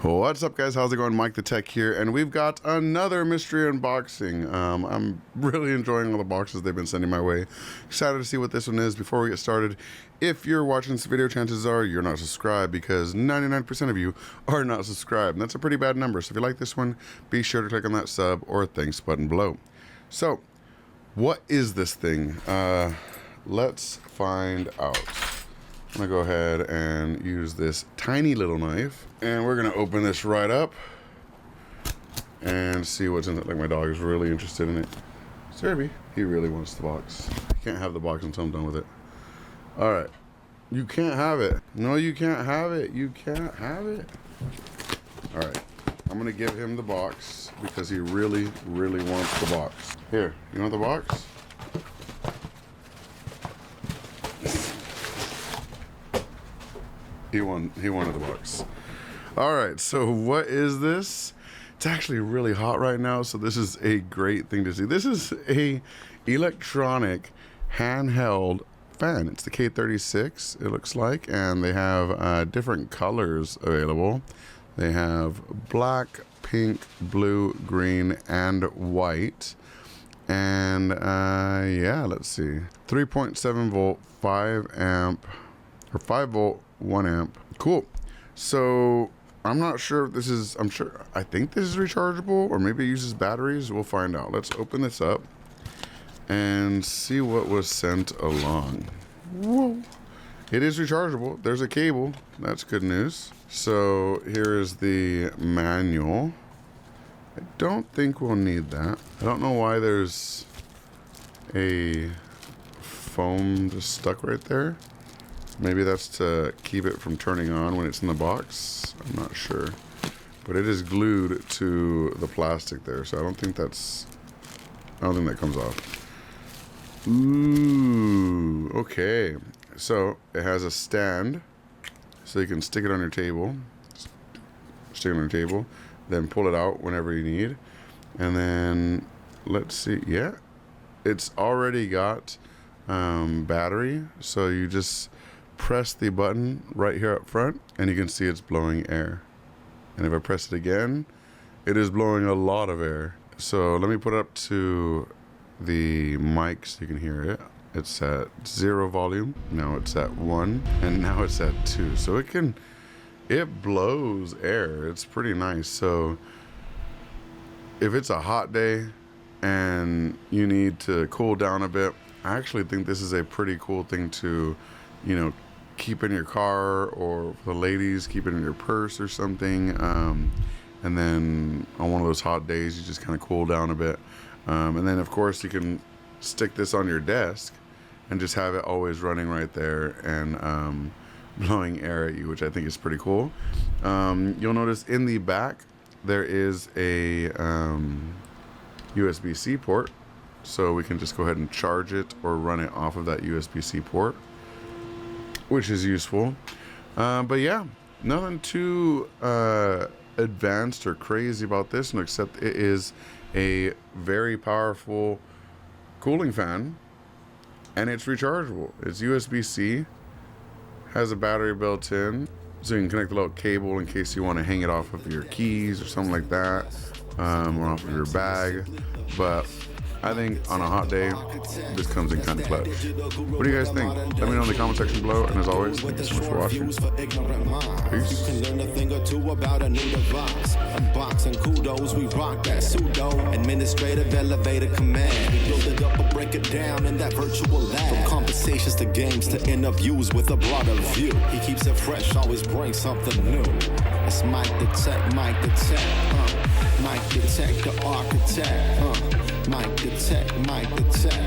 What's up, guys? How's it going? MikeTheTech here, and we've got another mystery unboxing. I'm really enjoying all the boxes they've been sending my way. Excited to see what this one is. Before we get started, if you're watching this video, chances are you're not subscribed, because 99% of you are not subscribed, and that's a pretty bad number. So if you like this one, be sure to click on that sub or thanks button below. So, what is this thing? Let's find out. I'm gonna go ahead and use this tiny little knife, and we're gonna open this right up and see what's in it. Like, my dog is really interested in it. Serby, he really wants the box. I can't have the box until I'm done with it. All right, you can't have it. No, you can't have it. You can't have it. All right, I'm gonna give him the box because he really wants the box. Here, you want the box? He wanted the box. All right, so what is this? It's actually really hot right now, so this is a great thing to see. This is a electronic handheld fan. It's the K36, it looks like, and they have different colors available. They have black, pink, blue, green, and white. And yeah, let's see. 3.7 volt, 5 amp, or 5 volt, 1 amp. Cool. So I'm not sure if this is, I think this is rechargeable, or maybe it uses batteries. We'll find out. Let's open this up and see what was sent along. Whoa. It is rechargeable. There's a cable. That's good news. So here is the manual. I don't think we'll need that. I don't know why there's a foam just stuck right there. Maybe that's to keep it from turning on when it's in the box. I'm not sure. But it is glued to the plastic there, so I don't think that comes off. Ooh, okay. So it has a stand, so you can stick it on your table. Stick it on your table, then pull it out whenever you need. And then, let's see, yeah. It's already got battery, so you just press the button right here up front and you can see it's blowing air. And if I press it again, it is blowing a lot of air. So let me put it up to the mic so you can hear it. It's at 0 volume, now it's at 1, and now it's at 2. So it blows air. It's pretty nice. So if it's a hot day and you need to cool down a bit, I actually think this is a pretty cool thing to, you know, keep in your car, or for the ladies, keep it in your purse or something. And then on one of those hot days, you just kind of cool down a bit. And then of course you can stick this on your desk and just have it always running right there and blowing air at you, which I think is pretty cool. You'll notice in the back, there is a USB-C port. So we can just go ahead and charge it or run it off of that USB-C port, which is useful. But yeah, nothing too advanced or crazy about this, except it is a very powerful cooling fan, and it's rechargeable. It's USB-C, has a battery built in, so you can connect a little cable in case you want to hang it off of your keys or something like that, or off of your bag. But I think on a hot day, this comes in kind of clutch. What do you guys think? Let me know in the comment section below, and as always, thank you so much for watching. Peace. You can learn a thing or two about a new device. Unboxing kudos, we rock that pseudo administrative elevator command. We build it up or break it down in that virtual lab. From conversations to games to interviews with a broader view. He keeps it fresh, always brings something new. It's MikeTheTech, MikeTheTech, MikeTheTech, the architect, MikeTheTech, MikeTheTech.